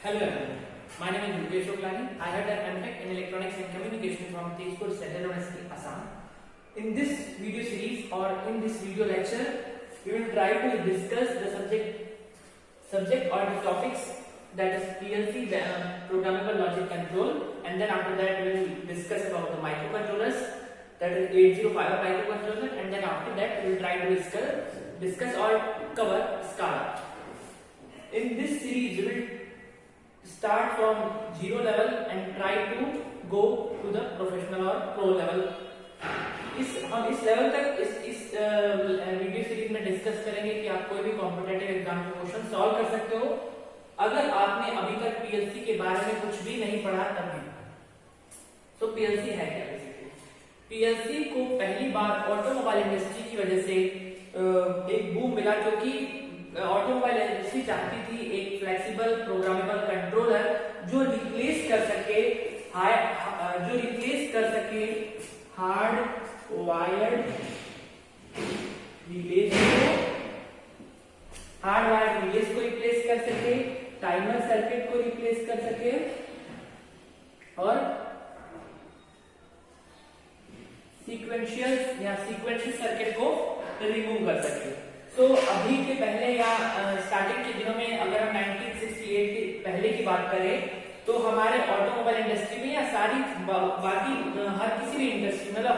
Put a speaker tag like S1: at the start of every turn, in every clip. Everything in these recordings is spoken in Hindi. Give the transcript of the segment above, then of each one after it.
S1: Hello everyone, my name is Mukesh Oklani. I have done MTech in Electronics and Communication from Tezpur Central University, Assam. In this video series or in this video lecture, we will try to discuss the subject or the topics that is PLC, programmable logic control, and then after that we will discuss about the microcontrollers, that is 8051 microcontroller, and then after that we will try to discuss or cover SCADA. In this series, we will start from zero level and try to go to the professional or pro level. हम इस लेवल तक इस वीडियो सीरीज में डिस्कस करेंगे कि आप कोई भी कॉम्पिटिटिव एग्जाम के क्वेश्चन सॉल्व कर सकते हो अगर आपने अभी तक पीएलसी के बारे में कुछ भी नहीं पढ़ा तब भी। तो पीएलसी है क्या? बेसिकली पीएलसी को पहली बार ऑटोमोबाइल इंडस्ट्री की वजह से एक बूम मिला, जो कि ऑटोमोबाइल इंडस्ट्री चाहती थी एक फ्लेक्सिबल प्रोग्रामेबल कंट्रोलर जो रिप्लेस कर सके हार्ड वायर्ड रिलेज को रिप्लेस कर सके, टाइमर सर्किट को रिप्लेस कर सके और सीक्वेंशियल सर्किट को रिमूव कर सके। तो अभी के पहले या स्टार्टिंग के दिनों में अगर हम 1968 के पहले की बात करें तो हमारे ऑटोमोबाइल इंडस्ट्री में या सारी बाकी हर किसी भी इंडस्ट्री मतलब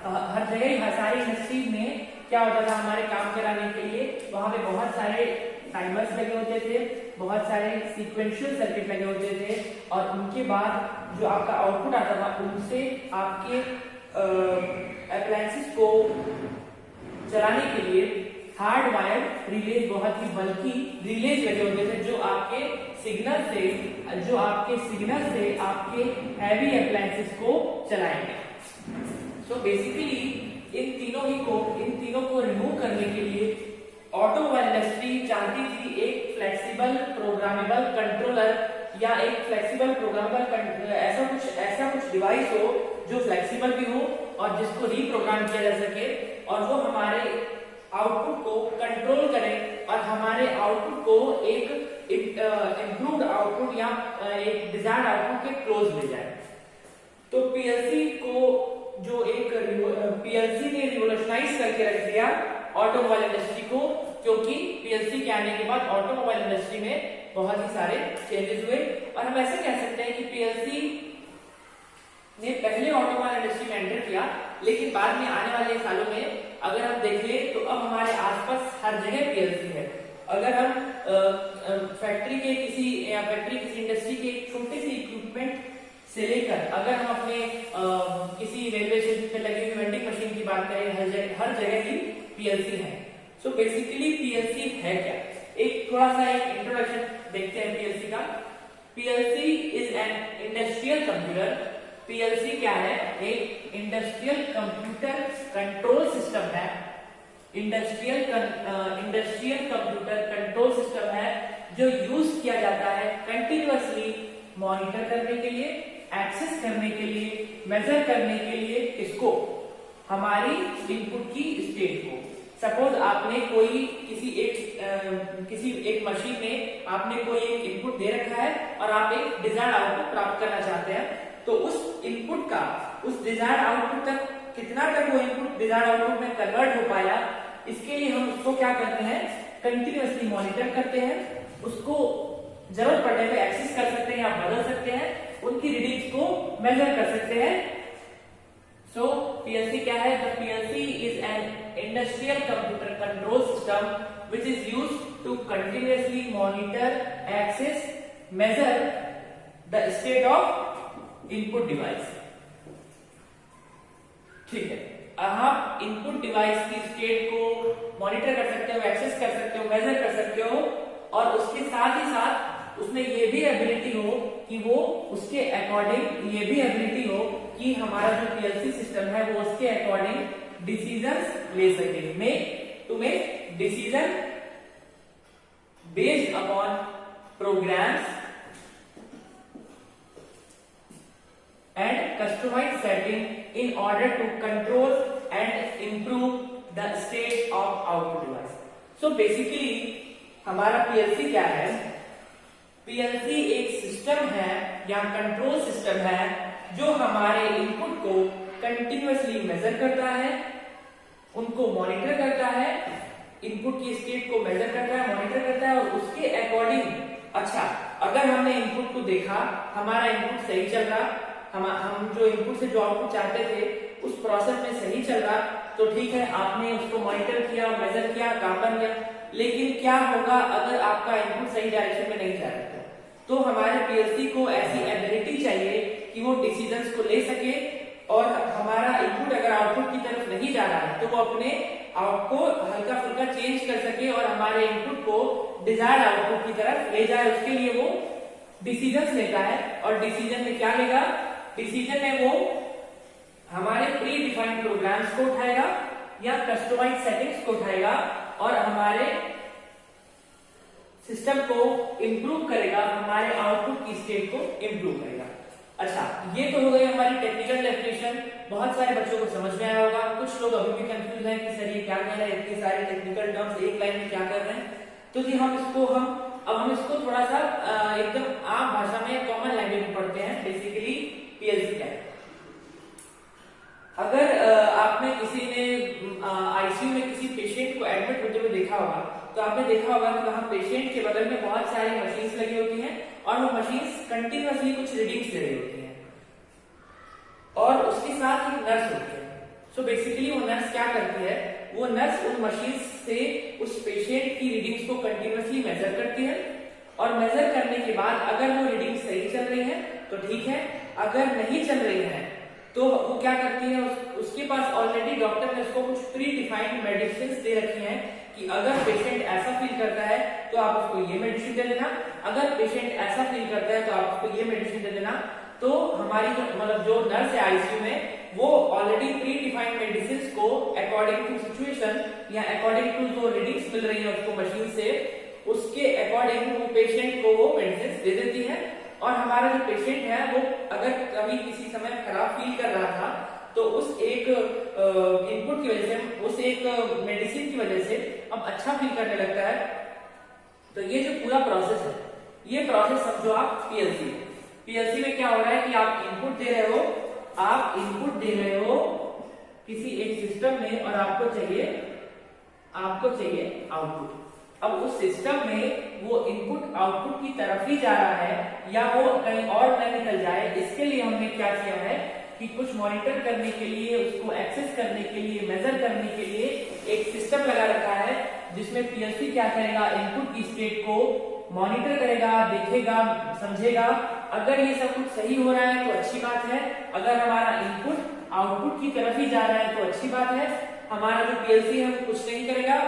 S1: हर जगह सारी इंडस्ट्री में क्या होता था, हमारे काम कराने के लिए वहां पे बहुत सारे टाइमर्स लगे होते थे, बहुत सारे सीक्वेंशियल सर्किट लगे होते थे और उनके बाद जो आपका आउटपुट आता था उनसे आपके अप्लायंसेस को चलाने के लिए हार्ड वायर रिलेज, बहुत ही बल्कि रिलेज लगे होते थे जो आपके सिग्नल से आपके हैवी अप्लायंसेस को चलाएंगे। सो बेसिकली इन तीनों को रिमूव करने के लिए ऑटोमोबाइल इंडस्ट्री चाहती थी एक फ्लेक्सिबल प्रोग्रामेबल कंट्रोलर या एक फ्लेक्सिबल प्रोग्रामेबल ऐसा कुछ डिवाइस हो जो फ्लेक्सिबल भी हो और जिसको रीप्रोग्राम किया जा सके और वो हमारे आउटपुट को कंट्रोल करें और हमारे आउटपुट को एक इम्प्रूव्ड आउटपुट या एक डिजायर्ड आउटपुट के क्लोज ले जाए। तो पीएलसी ने रिवोल्यूशनाइज करके रख दिया ऑटोमोबाइल इंडस्ट्री को, क्योंकि पीएलसी के आने के बाद ऑटोमोबाइल इंडस्ट्री में बहुत ही सारे चेंजेस हुए और हम ऐसे कह सकते हैं कि पीएलसी ने पहले ऑटोमोबाइल इंडस्ट्री में एंटर किया, लेकिन बाद में आने वाले सालों में अगर हम देखें तो अब हमारे आसपास हर जगह पीएलसी है। अगर हम फैक्ट्री किसी इंडस्ट्री के छोटे से इक्विपमेंट से लेकर अगर हम अपने किसी रेलवे स्टेशन पे लगी हुई वेंडिंग मशीन की बात करें, हर जगह ही पीएलसी है। सो बेसिकली पीएलसी है क्या, एक थोड़ा सा एक इंट्रोडक्शन देखते हैं पीएलसी का। PLC is an industrial computer. PLC क्या है? एक इंडस्ट्रियल कंप्यूटर कंट्रोल सिस्टम है। इंडस्ट्रियल कंप्यूटर कंट्रोल सिस्टम है जो यूज किया जाता है कंटिन्यूअसली मॉनिटर करने के लिए, एक्सेस करने के लिए, मेजर करने के लिए, इसको हमारी इनपुट की स्टेट को। सपोज आपने कोई किसी एक मशीन में आपने कोई एक इनपुट दे रखा है और आप एक डिजायर्ड आउटपुट प्राप्त करना चाहते हैं, तो उस इनपुट का उस डिजायर्ड आउटपुट तक कितना तक वो इनपुट डिजायर्ड आउटपुट में कन्वर्ट हो पाया, इसके लिए हम उसको क्या करते हैं, कंटिन्यूअसली मॉनिटर करते हैं। उसको जरूरत पड़ने पे एक्सेस कर सकते हैं या बदल सकते हैं, उनकी रीडिंग्स को मेजर कर सकते हैं। सो पीएलसी क्या है? The PLC is an industrial computer control system which is used to continuously monitor, access, measure the state of input device. ठीक है, आप इनपुट डिवाइस की स्टेट को मॉनिटर कर सकते हो, एक्सेस कर सकते हो, मेजर कर सकते हो और उसके साथ ही साथ उसमें ये भी एबिलिटी हो कि वो उसके अकॉर्डिंग ये भी एबिलिटी हो कि हमारा जो पीएलसी सिस्टम है वो उसके अकॉर्डिंग डिसीजंस ले सके, to make decision based upon programs and customized setting in order to control and improve the state of output device. So basically हमारा पीएलसी क्या है? पीएलसी एक सिस्टम है या कंट्रोल सिस्टम है जो हमारे इनपुट को कंटिन्यूअसली मेजर करता है, उनको मॉनिटर करता है, इनपुट की स्टेट को मेजर करता है, मॉनिटर करता है और उसके अकॉर्डिंग, अच्छा अगर हमने इनपुट को देखा, हमारा इनपुट सही चल रहा, हम जो इनपुट से जो आउटपुट चाहते थे उस प्रोसेस में सही चल रहा, तो ठीक है, आपने उसको मॉनिटर किया, मेजर किया, काम बन गया। लेकिन क्या होगा अगर आपका इनपुट सही डायरेक्शन में नहीं जा रहा है? तो हमारे पीएलसी को ऐसी एबिलिटी चाहिए कि वो डिसीजंस को ले सके और हमारा इनपुट अगर आउटपुट की तरफ नहीं जा रहा है तो वो अपने आउट को हल्का फुल्का चेंज कर सके और हमारे इनपुट को डिजायर्ड आउटपुट की तरफ ले जाए। उसके लिए वो डिसीजंस लेता है और डिसीजन में क्या लेगा? डिसीजन में वो हमारे प्री डिफाइंड प्रोग्राम्स को उठाएगा या कस्टमाइज सेटिंग्स को उठाएगा और हमारे सिस्टम को इंप्रूव करेगा, हमारे आउटपुट की स्टेट को इंप्रूव करेगा। अच्छा, ये तो हो गई हमारी टेक्निकल डेफिनेशन। बहुत सारे बच्चों को समझ में आया होगा, कुछ लोग अभी भी कंफ्यूज हैं कि सर ये क्या कह रहे हैं, इतने सारे टेक्निकल टर्म्स एक लाइन में क्या कर रहे हैं। तो जी हम इसको थोड़ा सा एकदम आम भाषा में कॉमन लैंग्वेज में पढ़ते हैं। बेसिकली पीएलसी क्या है? अगर आपने किसी ने आईसीयू में किसी पेशेंट को एडमिट होते हुए देखा होगा तो आपने देखा होगा कि वहां पेशेंट के बगल में बहुत सारी मशीन्स लगी होती हैं और वो मशीन्स कंटिन्यूअसली कुछ रीडिंग्स ले रही होती हैं और उसके साथ एक नर्स होती है। सो बेसिकली वो नर्स क्या करती है? वो नर्स उन मशीन्स से उस पेशेंट की रीडिंग्स को कंटिन्यूअसली मेजर करती है और मेजर करने के बाद अगर वो रीडिंग सही चल रही है तो ठीक है, अगर नहीं चल रही है तो वो क्या करती है? उसके पास ऑलरेडी डॉक्टर ने उसको कुछ प्री डिफाइंड मेडिसिन दे रखी हैं कि अगर पेशेंट ऐसा फील करता है तो आप उसको ये मेडिसिन दे देना, अगर पेशेंट ऐसा फील करता है तो आप उसको ये मेडिसिन दे देना। तो हमारी जो नर्स है आईसीयू में, वो ऑलरेडी प्री डिफाइंड मेडिसिन को अकॉर्डिंग टू सिचुएशन या अकॉर्डिंग टू जो रीडिंग्स मिल रही है उसको मशीन से, उसके अकॉर्डिंग वो पेशेंट को वो मेडिसिन दे देती है। और हमारा जो पेशेंट है वो अगर कभी किसी समय खराब फील कर रहा था तो उस एक इनपुट की वजह से, उस एक मेडिसिन की वजह से अब अच्छा फील करने लगता है। तो ये जो पूरा प्रोसेस है, ये प्रोसेस समझो आप पीएलसी। पीएलसी में क्या हो रहा है कि आप इनपुट दे रहे हो, आप इनपुट दे रहे हो किसी एक सिस्टम में और आपको चाहिए आउटपुट। अब उस सिस्टम में वो इनपुट आउटपुट की तरफ ही जा रहा है या वो कहीं और न निकल जाए, इसके लिए हमने क्या किया है कि कुछ मॉनिटर करने के लिए, उसको एक्सेस करने के लिए, मेजर करने के लिए एक सिस्टम लगा रखा है जिसमें पीएलसी क्या करेगा? इनपुट की स्टेट को मॉनिटर करेगा, देखेगा, समझेगा। अगर ये सब कुछ सही हो रहा है तो अच्छी बात है, अगर हमारा इनपुट आउटपुट की तरफ ही जा रहा है तो अच्छी बात है। हमारा जो पीएलसी है वो कुछ नहीं करेगा,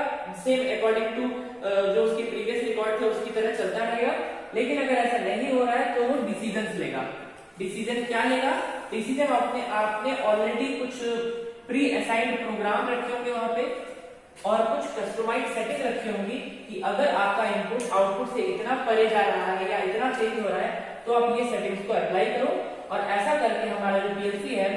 S1: सेम अकॉर्डिंग टू जो उसके प्रीवियस रिकॉर्ड थे उसकी तरह चलता रहेगा। लेकिन अगर ऐसा नहीं हो रहा है तो वो डिसीजंस लेगा। डिसीजन क्या लेगा? डिसीजन आपने ऑलरेडी कुछ प्री असाइंड प्रोग्राम रखे होंगे वहां पे और कुछ कस्टमाइज सेटिंग रखी होंगी कि अगर आपका इनपुट आउटपुट से इतना परे जा रहा है या इतना चेंज हो रहा है तो आप ये सेटिंग्स को अप्लाई करो। और ऐसा करके हमारा जो पीएलसी है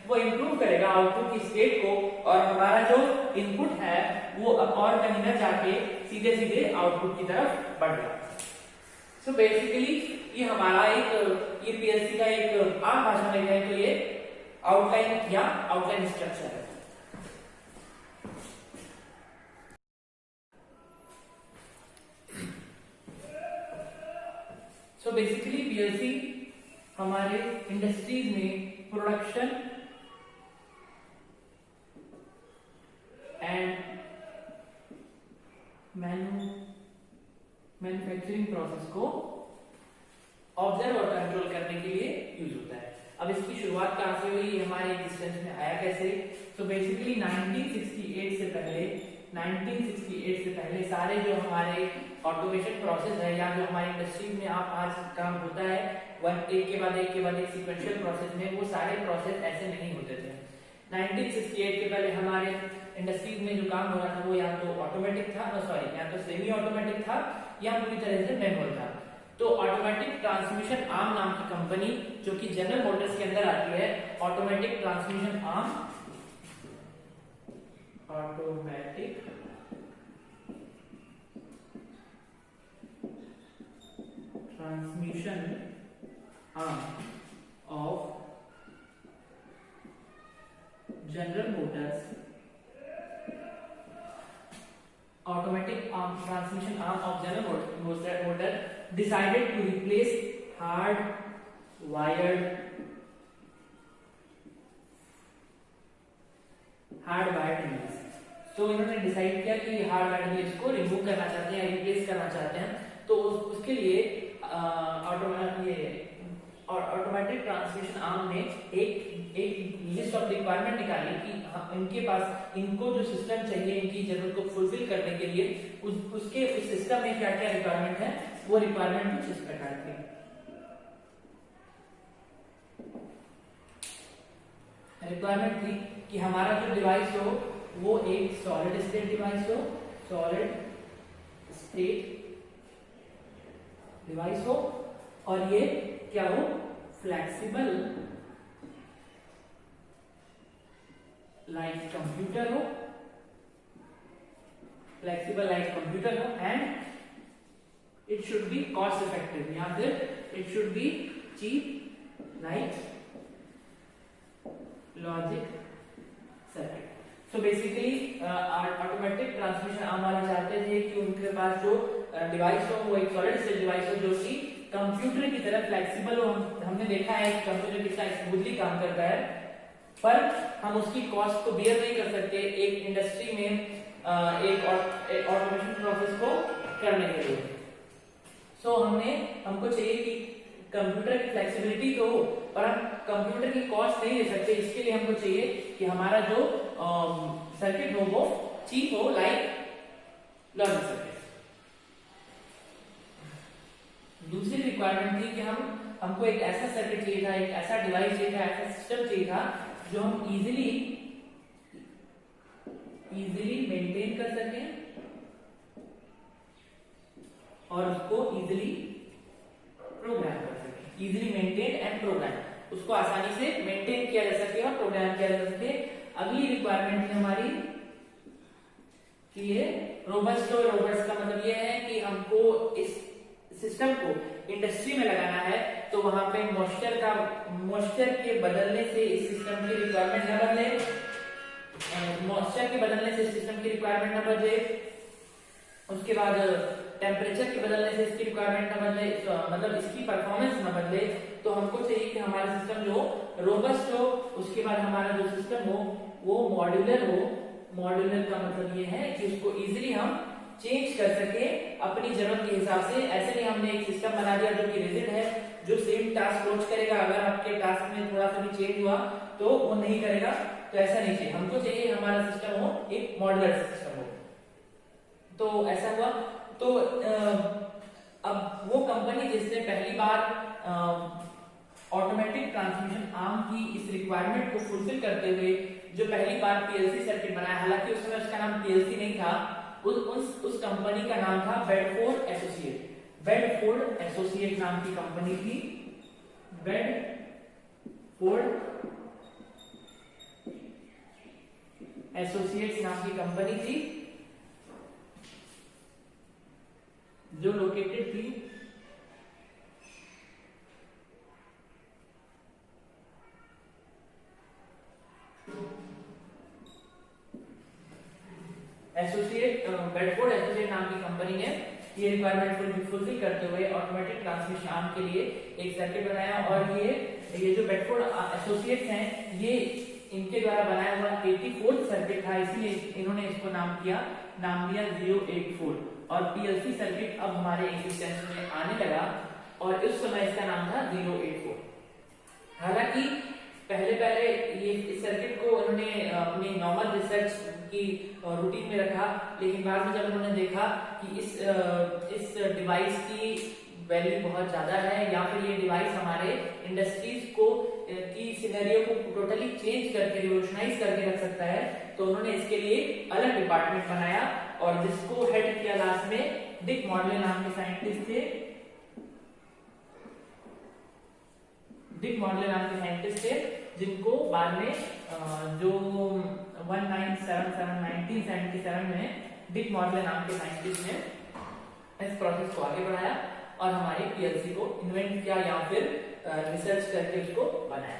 S1: वो इंप्रूव करेगा आउटपुट की स्टेट को और हमारा जो इनपुट है वो अब और कहीं न जाके सीधे सीधे आउटपुट की तरफ बढ़ जाए। सो बेसिकली ये हमारा ये पीएलसी का एक आम भाषा में कहें तो ये आउटलाइन स्ट्रक्चर है। सो बेसिकली पीएलसी हमारे इंडस्ट्रीज में प्रोडक्शन एंड मैन्युफैक्चरिंग प्रोसेस को ऑब्जर्व और कंट्रोल करने के लिए यूज होता है। अब इसकी शुरुआत कहां से हुई, हमारे एग्जिस्टेंस में आया कैसे? तो बेसिकली 1968 से पहले सारे जो हमारे ऑटोमेशन प्रोसेस है या जो हमारी इंडस्ट्री में आप आज काम होता है एक के बाद एक सीक्वेंशियल प्रोसेस में, वो सारे प्रोसेस ऐसे नहीं होते थे। 1968 के पहले हमारे इंडस्ट्रीज में जो काम हो रहा था वो या तो ऑटोमेटिक था, या तो सेमी ऑटोमेटिक था या पूरी तरह से मैनुअल था। तो ऑटोमेटिक ट्रांसमिशन आर्म नाम की कंपनी जो कि जनरल मोटर्स के अंदर आती है, automatic transmission arm, automatic transmission arm of general Motors, automatic transmission arm of general motor decided to replace hard wired wheels. तो इन्होंने डिसाइड किया कि हार्ड वायर्ड व्हील्स को रिमूव करना चाहते हैं, रिप्लेस करना चाहते हैं। तो उसके लिए ऑटोमेटिक ट्रांसमिशन आर्म ने एक लिस्ट ऑफ रिक्वायरमेंट निकाली कि इनके पास इनको जो सिस्टम चाहिए इनकी जरूरत को फुलफिल करने के लिए उसके उस सिस्टम में क्या क्या रिक्वायरमेंट है, वो रिक्वायरमेंट कुछ इस प्रकार की। रिक्वायरमेंट थी कि हमारा जो डिवाइस हो वो एक सॉलिड स्टेट डिवाइस हो, सॉलिड स्टेट डिवाइस हो, और ये क्या हो, फ्लेक्सिबल लाइक कंप्यूटर हो, फ्लेक्सिबल लाइक कंप्यूटर हो, and it should be cost effective, या फिर it should be cheap like logic circuit. So basically automatic transmission arm वाले चाहते थे कि उनके पास जो डिवाइस हो वो एक सॉलिड स्टेट डिवाइस हो जो कि कंप्यूटर की तरह फ्लेक्सिबल हो। हमने देखा है कि कंप्यूटर कितना स्मूथली काम करता है, पर हम उसकी कॉस्ट को बियर नहीं कर सकते एक इंडस्ट्री में एक ऑटोमेशन प्रोसेस को करने के लिए। सो हमको चाहिए कि कंप्यूटर की फ्लेक्सिबिलिटी तो हो, पर हम कंप्यूटर की कॉस्ट नहीं ले सकते। इसके लिए हमको चाहिए कि हमारा जो सर्किट हो वो चीप हो, लाइक लॉजिक सर्किट। दूसरी रिक्वायरमेंट थी कि हमको एक ऐसा सर्किट चाहिए था, एक ऐसा डिवाइस चाहिए था, ऐसा सिस्टम चाहिए था जो हम इजीली मेंटेन कर सकें और उसको इजीली प्रोग्राम कर सकें। इजीली मेंटेन एंड प्रोग्राम, उसको आसानी से मेंटेन किया जा सके और प्रोग्राम किया जा सके। अगली रिक्वायरमेंट थी हमारी कि ये रोबस्ट हो। रोबस्ट का मतलब ये है कि हमको इस सिस्टम को इंडस्ट्री में लगाना है, तो वहां पे मॉइस्चर के बदलने से इस सिस्टम की रिक्वायरमेंट न बदले, मॉइस्चर के बदलने से सिस्टम की रिक्वायरमेंट न बदले, उसके बाद टेम्परेचर के बदलने से इसकी रिक्वायरमेंट न बदले, मतलब इसकी परफॉर्मेंस न बदले। तो हमको चाहिए कि हमारा सिस्टम जो रोबस्ट हो, उसके बाद हमारा जो सिस्टम हो वो मॉड्यूलर हो। मॉड्यूलर का मतलब ये है कि उसको इजीली हम चेंज कर सके अपनी जरूरत के हिसाब से। ऐसे नहीं हमने एक सिस्टम बना दिया जो कि रिजिड है, जो सेम टास्क रोज करेगा, अगर आपके टास्क में थोड़ा सा भी चेंज हुआ तो वो नहीं करेगा। तो ऐसा नहीं चाहिए, हमको चाहिए हमारा सिस्टम हो एक मॉड्यूलर सिस्टम हो। तो ऐसा हुआ। तो अब वो कंपनी जिसने पहली बार ऑटोमेटिक ट्रांसमिशन आर्म की इस रिक्वायरमेंट को फुलफिल करते हुए जो पहली बार पीएलसी सर्किट बनाया, हालांकि उस समय उसका नाम पीएलसी नहीं था, उस कंपनी का नाम था बेडफोर्ड एसोसिएट। बेडफोर्ड एसोसिएट नाम की कंपनी थी, बेडफोर्ड एसोसिएट्स नाम की कंपनी थी, जो लोकेटेड थी बेडफोर्ड एसोसिएट नाम की कंपनी ने ये रिक्वायरमेंट फुलफिल करते हुए ऑटोमेटिक ट्रांसमिशन आर्म के लिए एक सर्किट बनाया। और ये जो बेडफोर्ड एसोसिएट्स हैं, ये इनके द्वारा बनाया हुआ 84th सर्किट था, इसलिए इन्होंने इसको नाम दिया 084। और पीएलसी सर्किट अब हमारे एग्जिस्टेंस में आने लगा और उस समय इसका नाम था 084। हालांकि पहले ये इस सर्किट को उन्होंने अपनी नॉर्मल रिसर्च की रूटीन में रखा, लेकिन बाद में जब उन्होंने देखा कि इस डिवाइस की वैल्यू बहुत ज्यादा है, या फिर ये डिवाइस हमारे इंडस्ट्रीज को की सिनेरियो को टोटली चेंज करके रिवोल्यूशनाइज करके रख सकता है, तो उन्होंने इसके लिए अलग डिपार्टमेंट बनाया और जिसको हेड किया लास्ट में डिक मॉडले नाम के साइंटिस्ट थे। डिक मॉडले नाम के साइंटिस्ट थे, जिनको बाद में जो 1977 में डिक मॉडले नाम के साइंटिस्ट ने इस प्रोसेस को आगे बढ़ाया और हमारी पीएलसी को इन्वेंट किया या फिर रिसर्च करके उसको बनाया।